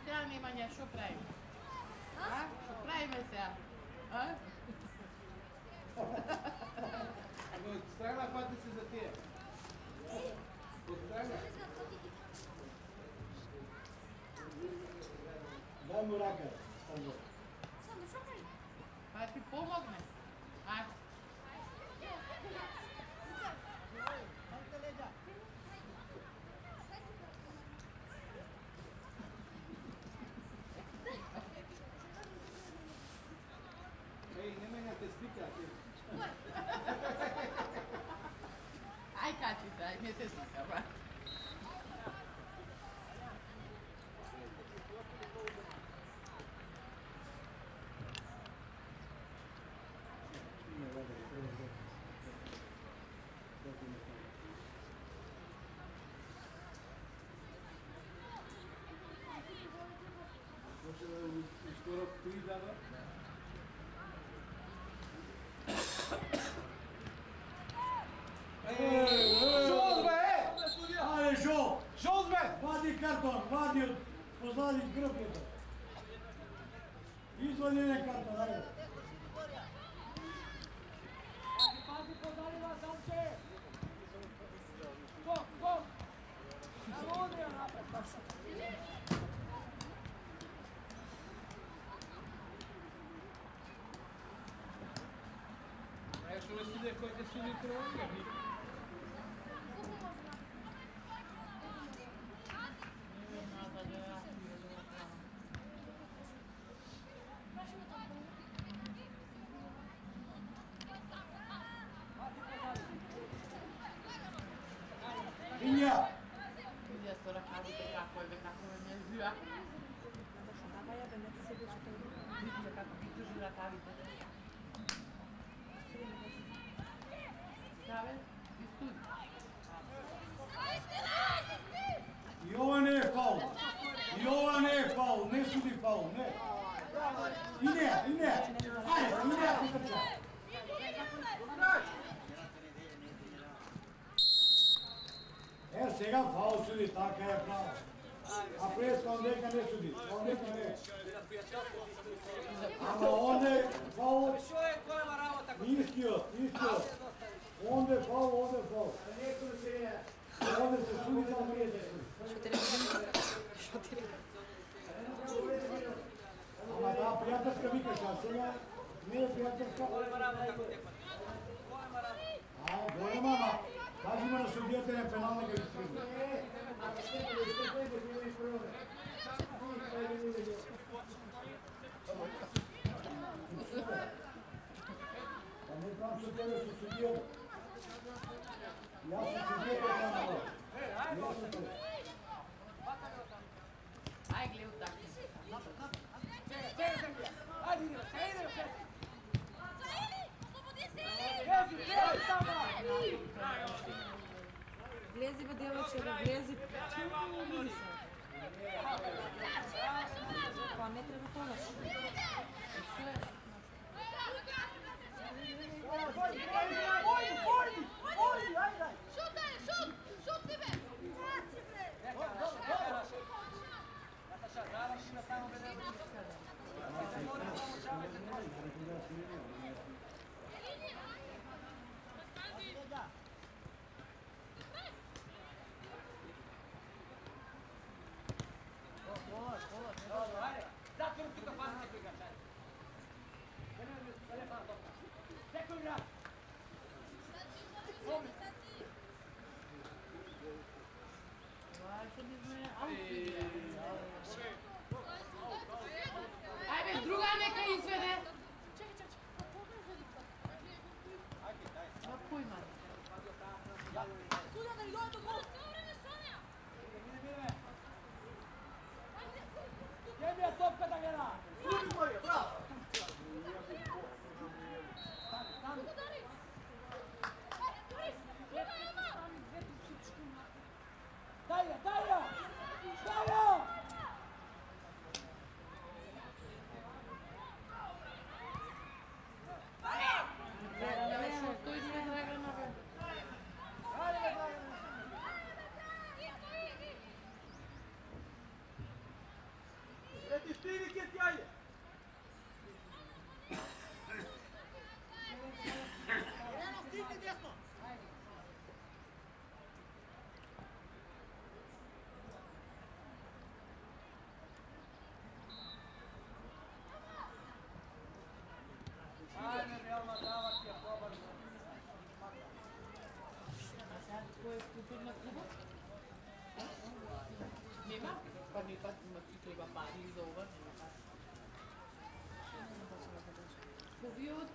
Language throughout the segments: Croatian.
Stiamo in maniera sopra. Sopra se. Strana fata se za te. Strana. Daj mu rake. Pa ti pomogne. Ej, nemoj na te slikati. Aj kačica, aj ne te slika, ba. Može da skoro 3 dana. Žolt be! Ale žolt! Žolt be! Vadi karton, vadi od pozadnjih grpljeta. Izvadi jedan karton, ajde. Pazi pozadi vas, Damče! Skok! Udrio napred, A još ovo side koji te sudi kroje. Vinja! Vidja se rukavite kako je zvija. Vidite kako ti drži rukavite. Prave? Istudi. I ovo ne je faul. I ovo ne je faul, ne sudi faul, ne. I ne. Ajde, i ne ako trča. Сега фаул суди, така е право. А преска ondeka не суди, ondeka не. Ама онде фаул... Искиот. Онде фаул. Онде се суди, там не се суди. Ама да, пријателска викаш, а сега не е пријателска. Голема, ама кажи ме на судијата на пенал нека ги стрижи. Па не знам со тебе со судијата. Јас со судијата знам. Aj, gled tak. Влези бе, девойче, влези. Па не треба помош. Шут тебе! Наташа, завърши на само бе Затвор тук фазите кои гачари. Секој игра. Ajde, druga neka izvede. Ma pojma. Судя, нали дойде до гол? Гебият! Ajme, realno dava ti je dobar. Ko je kulturna kluba? Nema? Pa mi pa ti treba pari za ova, nema pari. Pa vi od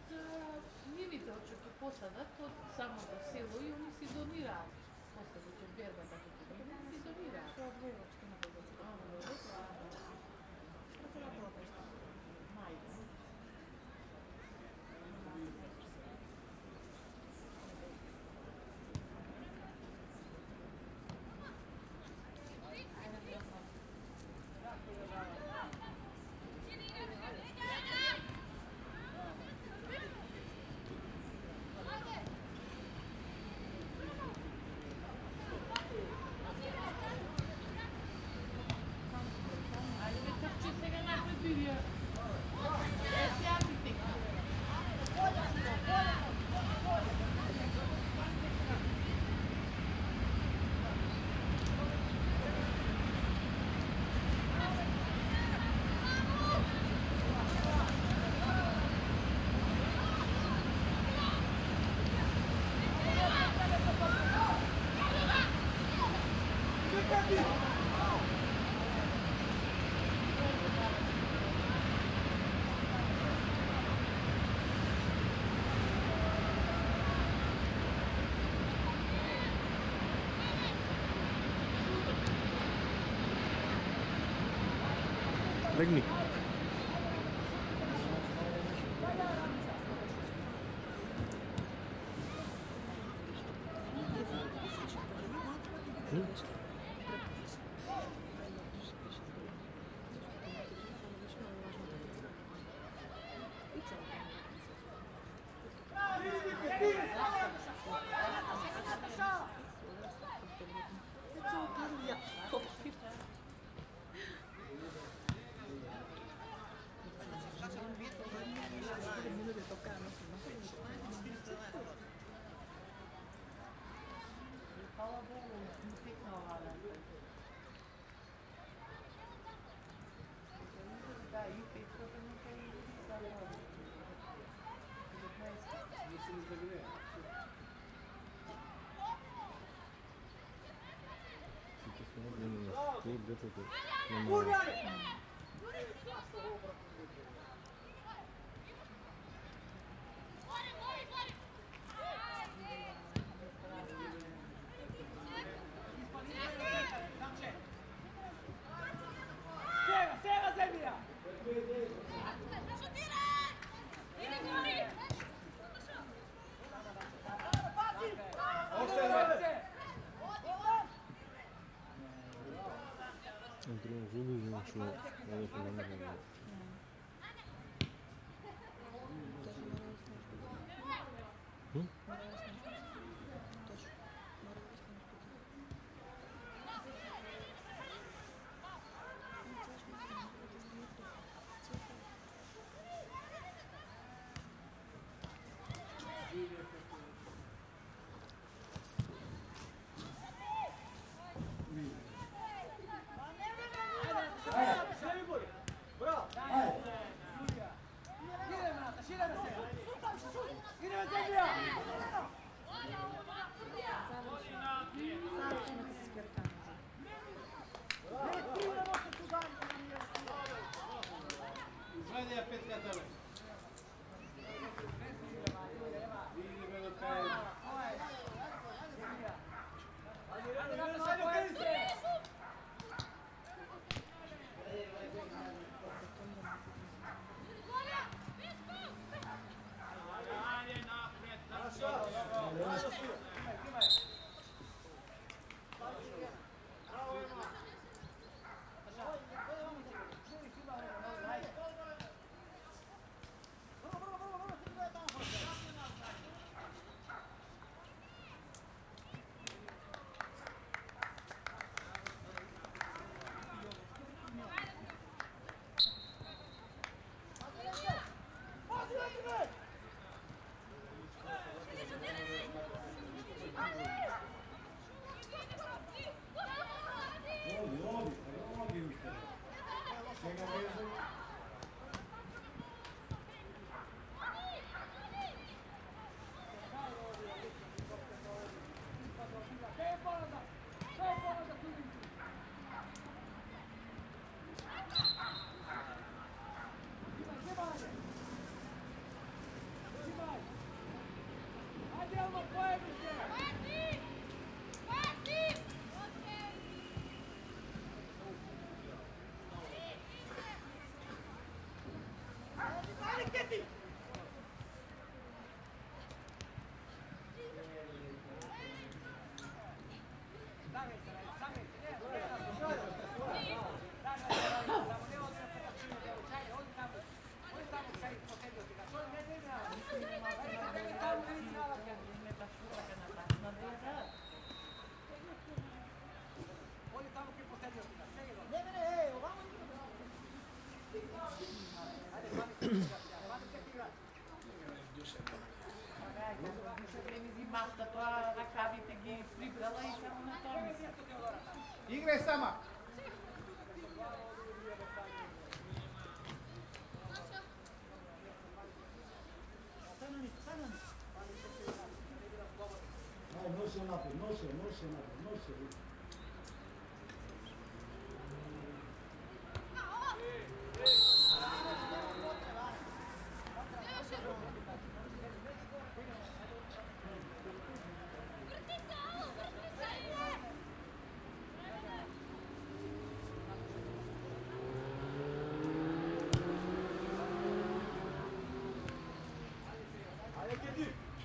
Mivite hoćete posadat od samoga selo i oni si donirali. Posadat od berba tako ti oni si donirali. To je odvojivo što ne bude. Majde. Ajde me trči сега napred Bilija. Esi arhitekta. Regni. Hvala Bogu, не пикнала. Да, и пикнала, но то и стало. Не се не загрея. Сейчас мы будем стоит где-то. Kurjani! Sega zemlja! Entrou um jogo e achou. Olha para lá. Bro! Idemo zemlja! Završeno se spletkamo. Извади я 5 каталог. Види ме до краja. Više vreme zimахта, тоа ракавите ги прибрала и само на тоа мисля. Играј сама! Aj, nosi napred, nosi napred, nosi.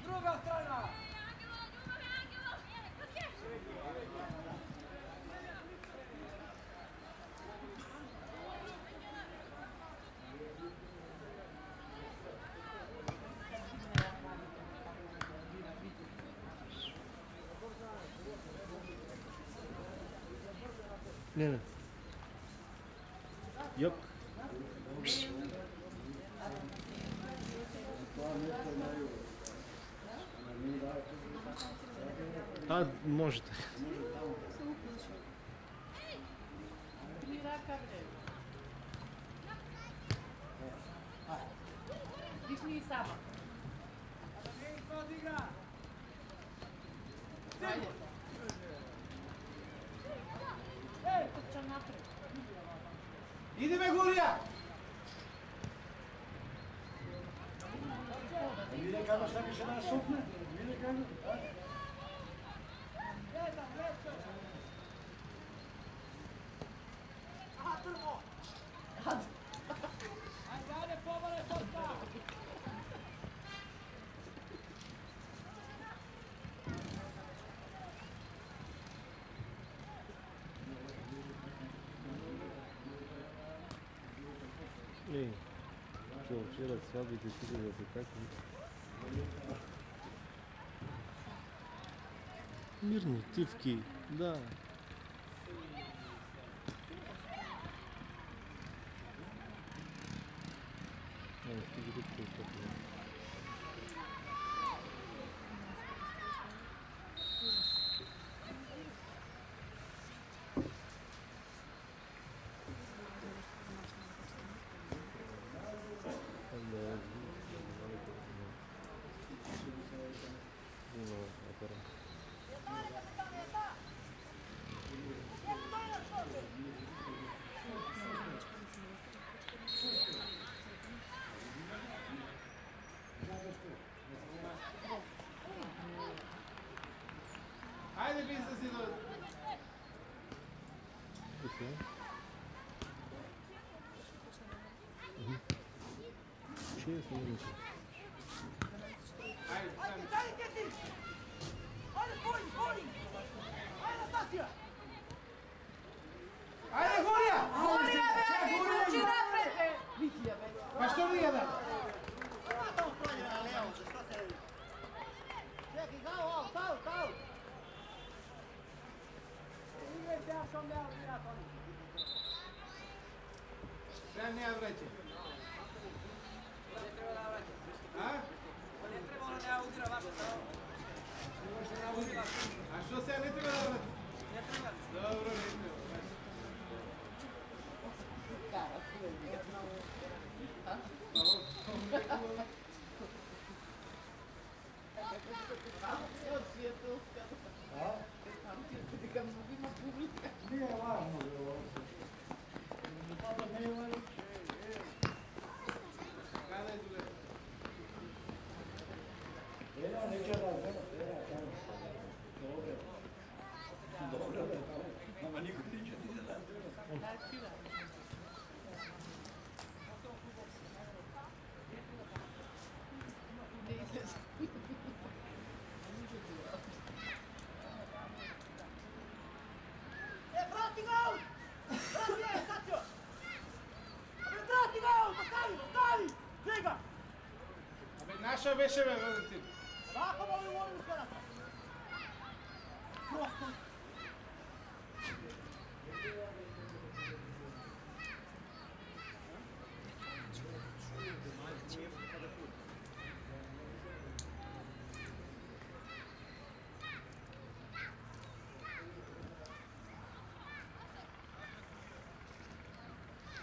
Druga strana! Ne. Yok. A, možete. Три рака време. Дихни и сама. Ајде. Трча напред. Иди бе, Гурија! Vidi kako se više da supne, vidi kako. Ajde, pobole, Kosta! Ej, čo, včera slabite čuli da se tako... Mirni, tivki, da. Evo, stiži ruku ispati. Ајде, бизнес идол! Окей. Шест минут. Ајде, сами. Daj, Keti! Ajde, spori! Ajde, Nastasija! Ајде, Гурија! Гурија, бе! Трчи напред, бе! Види ја, бе! Па што ни јадам? Čekaj, gau! Igrajte, ja sam ja odbijat oni. Šta ne ja vraća? Ne treba da vraća. A? Ne treba ono da ja udira vaše pravo. A što se ja ne treba da vraća? Ne treba. Dobro, ne treba. Cara, tu je jedna. Od svijetovska. Kad ima publika. Nije važno bilo. Nije važno. Kada je dule? Era nekada, era tamo. Dobro, nama niko niče nije da treba. Daj, spivaj. Ne ideš. Vrati gol! Vrati je, Stacio! Vrati gol! Stavi! Žiga! Naša беше бе, Валентин. Tako molim skoraka. Просто.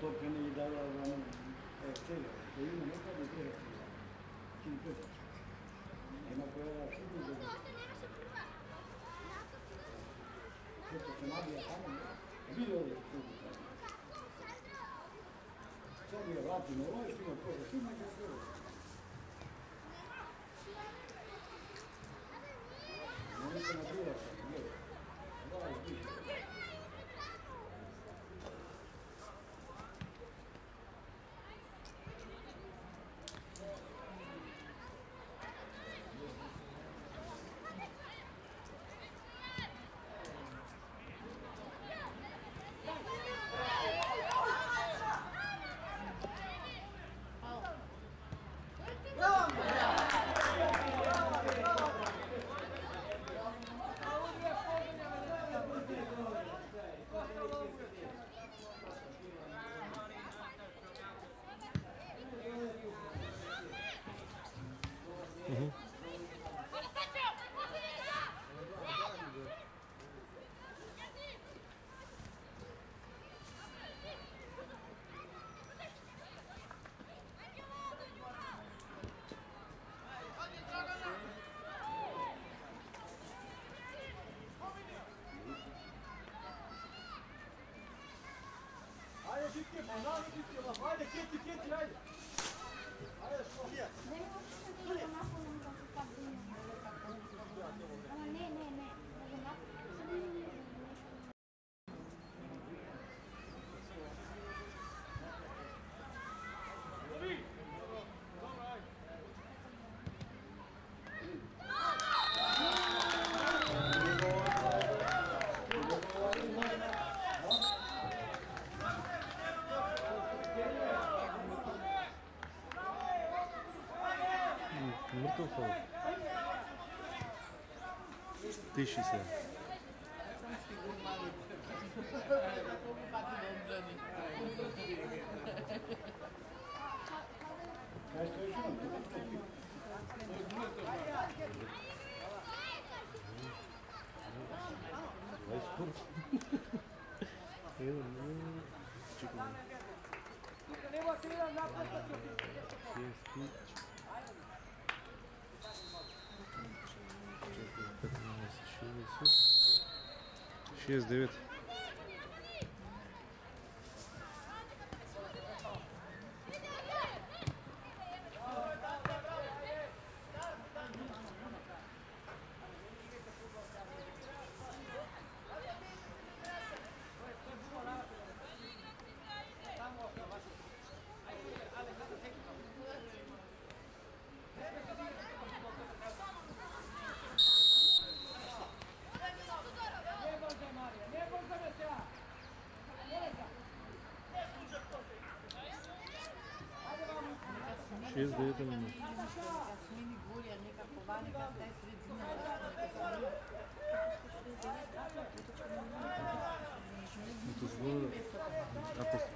topka не дала вам цели, то именно это будет реакция. Кинпет. Ема koja šutu da što se nabija tamo, vidio je kudu tamo. Sad je vrati na ovo, što ima koga, što ima koga. Oni se nabira se, gledaj. Da, izbiš. Ajde, keti, ajde. Ajde, što je? Мъртъв фол. Тиши се. Шесть, 9. Шесть, 9 минут. Это зло. А после.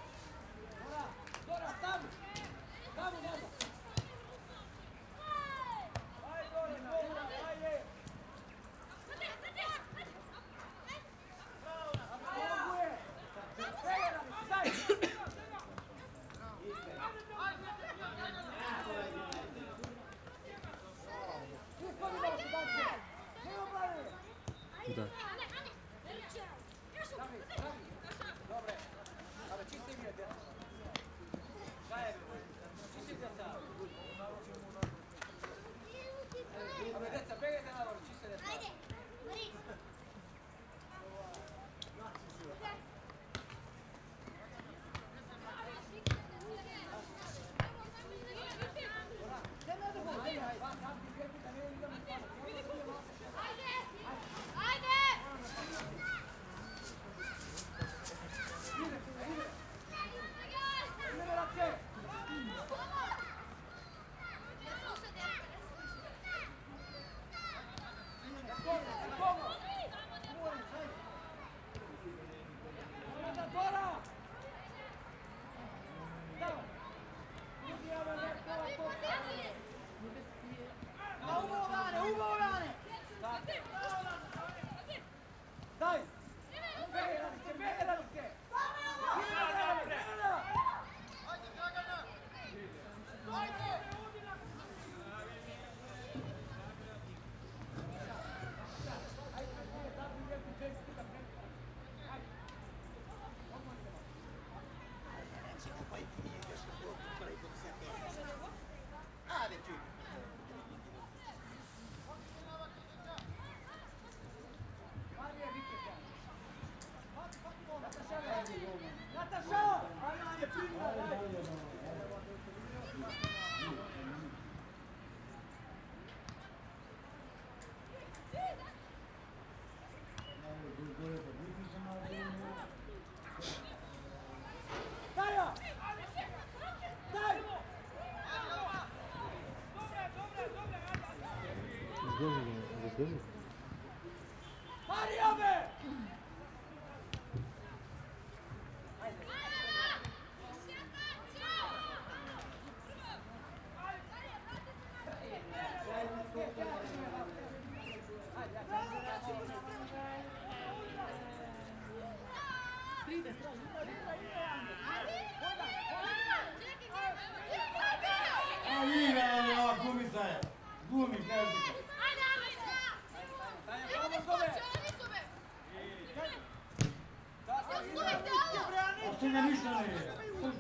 Dobre, čiste A igra, ova gumica je. Gumi, kažete. A što ga ništa ne je. Gumi.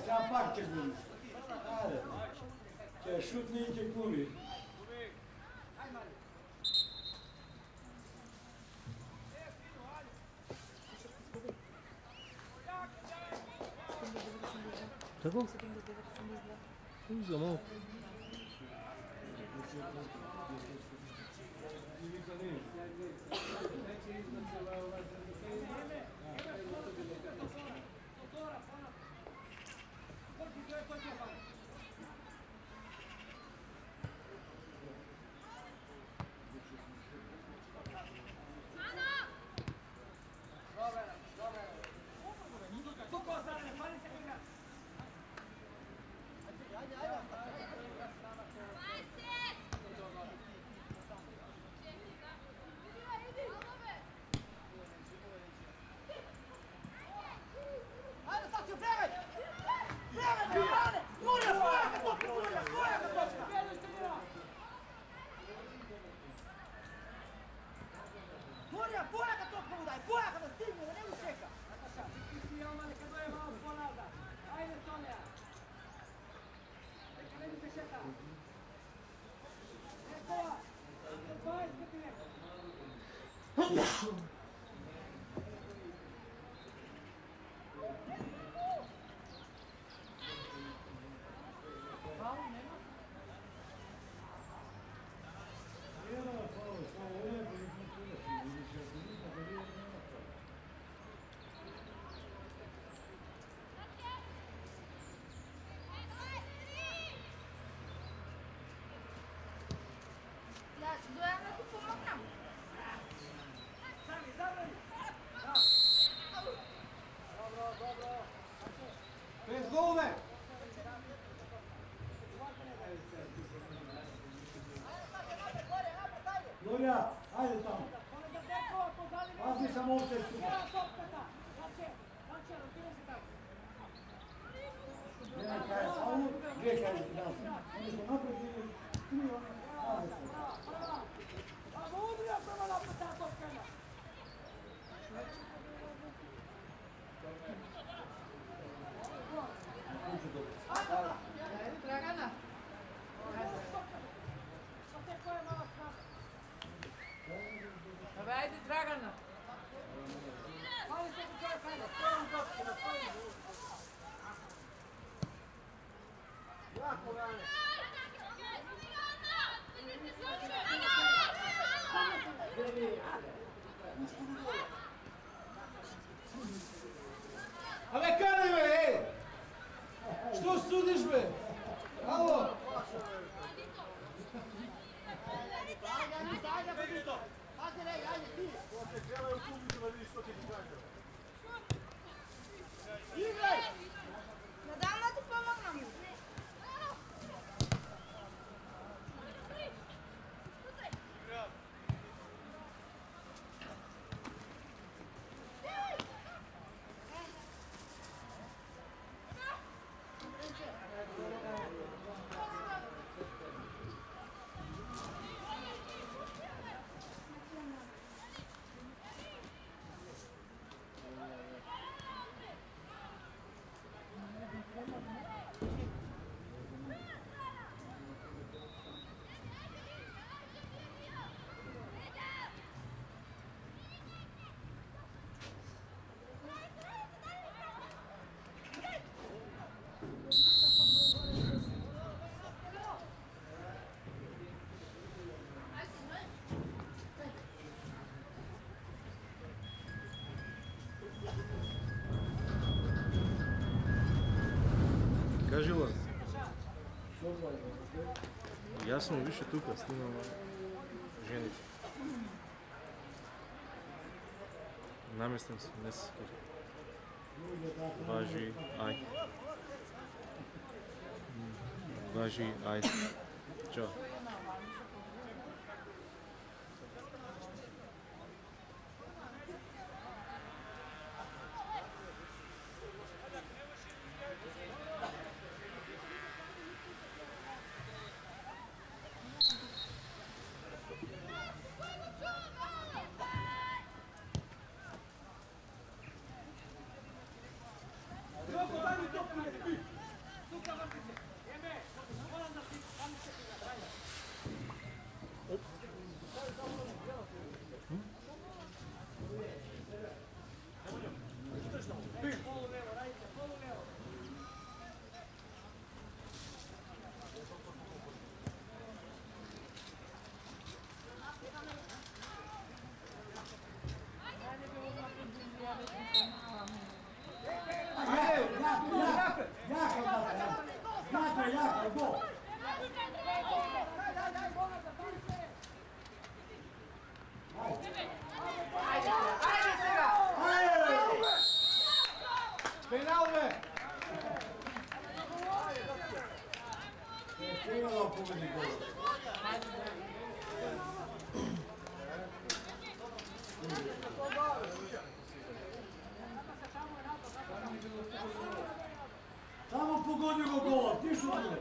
Sad pak će gumi. Ajde. Će šutni i će gumi. Tako? Za malo. Bez golove! Gloria, ajde tamo. Pazi samo ovdje super. Gledaj kaj je samo, gledaj kaj je danas. Oni su napred bili, tri oni, pazi se. Dragana. Ajde, Dragana. A be kane me, ej! Što sudiš be? Alo? Кажила, ja sam više tuka snimao ženicu. Namjestan sam, ne se skiri. Važi, aj. Važi, aj. Ćao. Gol! Ajde сега! Penal bе! Stiga da pobedi gol. Samo pogodi go gola, ti šutno.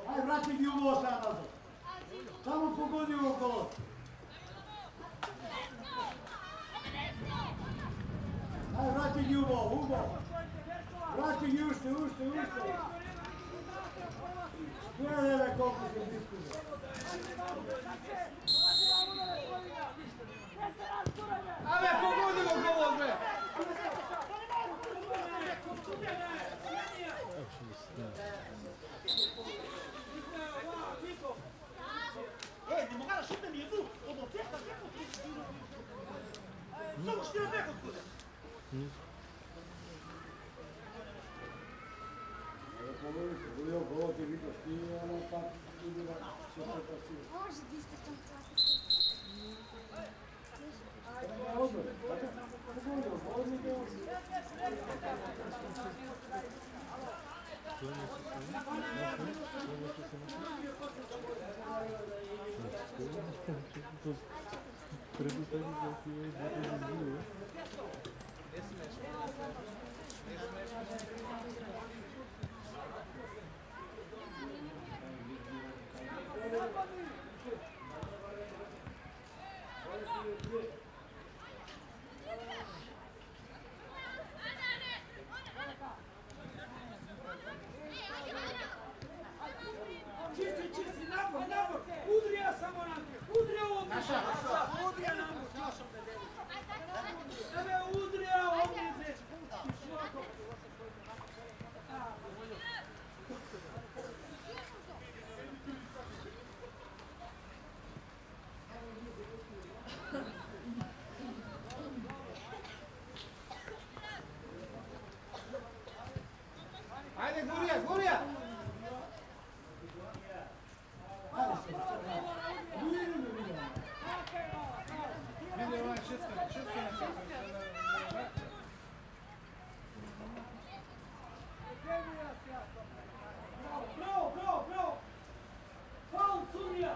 Aj, vrati gi ugo sada nazad. Samo pogodi go gola. Aj, vrati gi ugo, ugo. Vrati gi ušte. Gledaj koliko se diskuže. Абе, погоди го голот бе! Не мога да шутнем и едно, од оферта како се само што не бега скуда. Volio gol ti vidio ti ono pa ti da se pasio. Može da isto tom klasičnom. Čisti, napor, udrija samo naprijed, udrija ovdje. Udrija napor, Ebe, udrija ovdje. Ajde, Gurija! Vidi ovaj šestka. Bravo! Faul, Surija!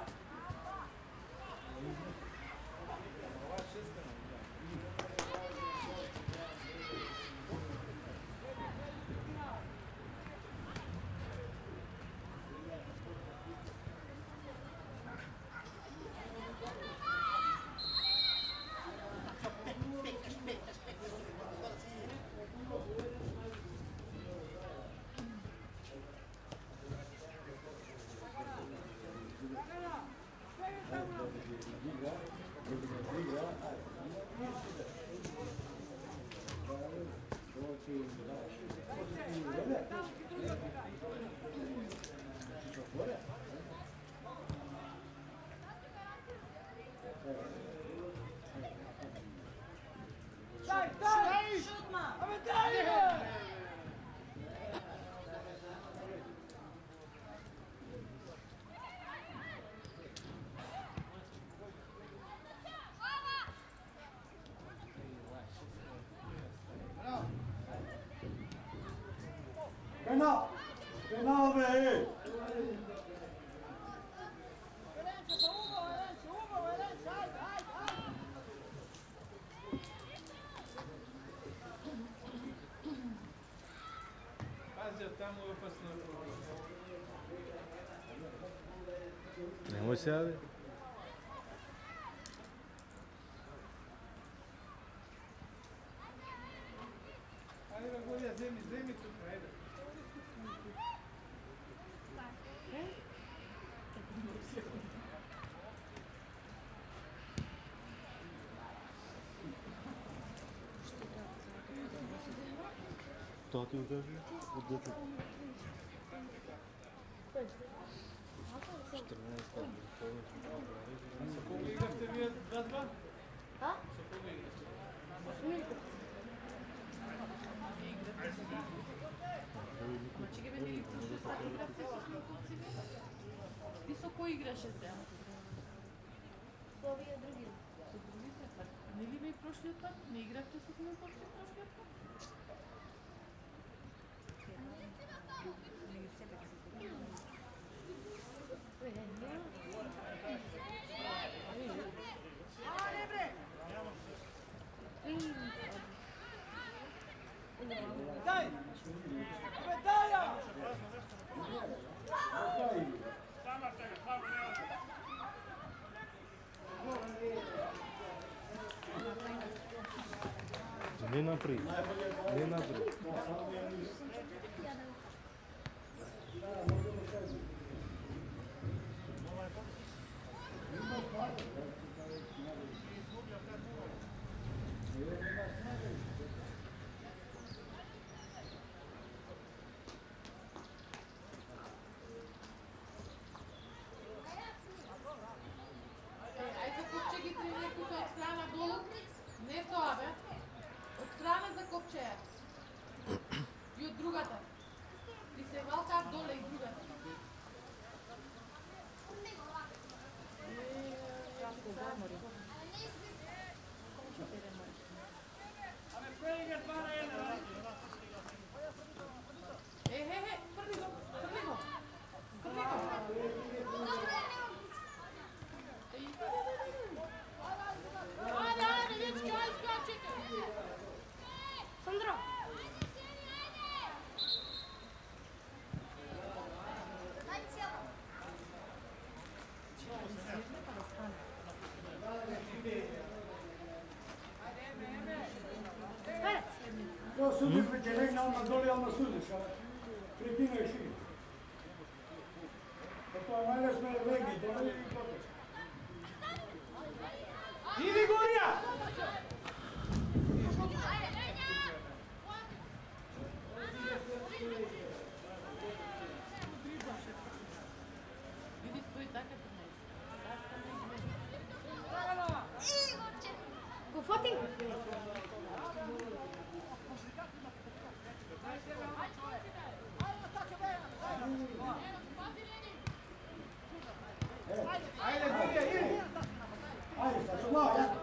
Daj! Ame daj! Penal be! Pazi, tamo je opasno. Nemoj se javi. Ajde, Gurija, zemi tu, ajde. To ti ukaži? Od 10. 14. Sa koga igrate vi 2-2? A? Sa koga igrate? Smilka. Ovo je Че ги бе што са играт се со Смоковци? Ти со кој играше сега? Со овие други. Со другите пак. Не ли бе и прошлиот пат? Не игравте со Смоковци прошлиот пат? Дай! Медаја! Не напред. Не напред. Ајде копче ги трениркуте од страна долу. Не тоа бе. Од страна за копчеја. И од другата. И се валка доле и другата. Фрли го, фрли го. Фрли го. Сандро! To sudiš već je legna, odmah dole, odmah sudiš, a prekinaš i. To je najlesno je legni, dole i potaš. Иди Горија! Види стои така турнеј. Го фати! Ајде Горија, иди! Ajde, sad su glav, jako.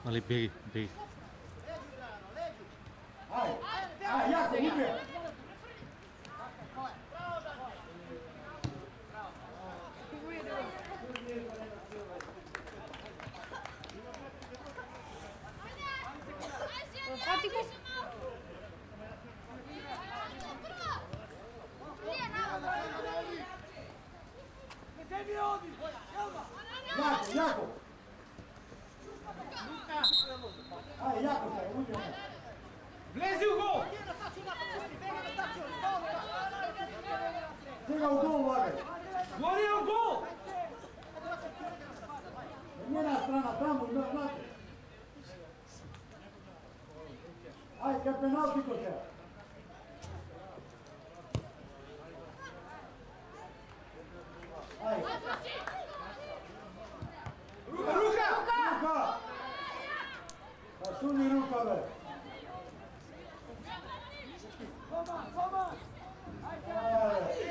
Ali begi, begi. Ajde, ajde, jako, ubije. Фати го! Jako, jako. Лука, Ajde, jako se, ubije. Влези у гол! Сега u gol, vagaj. Горија у гол! Njena strana, tamo, znate. Ajde, kad penalti ko se. Ajde. Рука, рука! Ruka! Pa suni ruka, be. Ajde.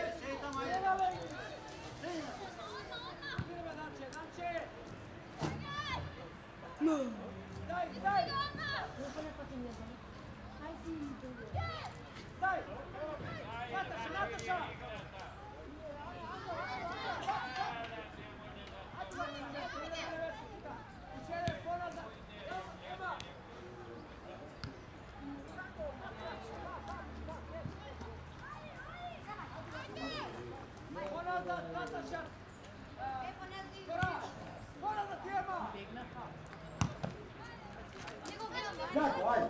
бегна. Jako, ajde.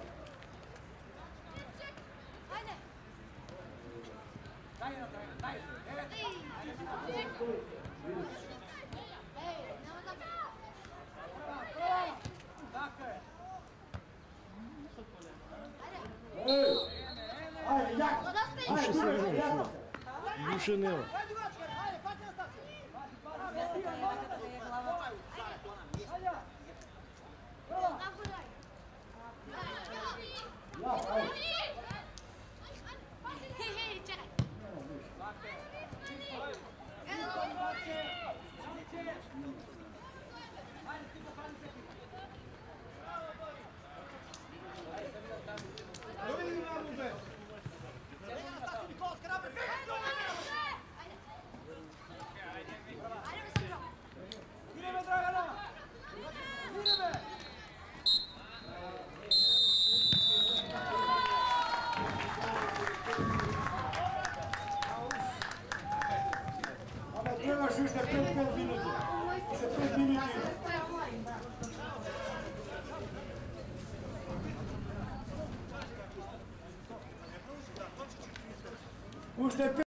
Ej, ajde, jako. Ajde, duže, jako se. Više nema. Jako, ajde. още 5 минути. Още 5 минути. Още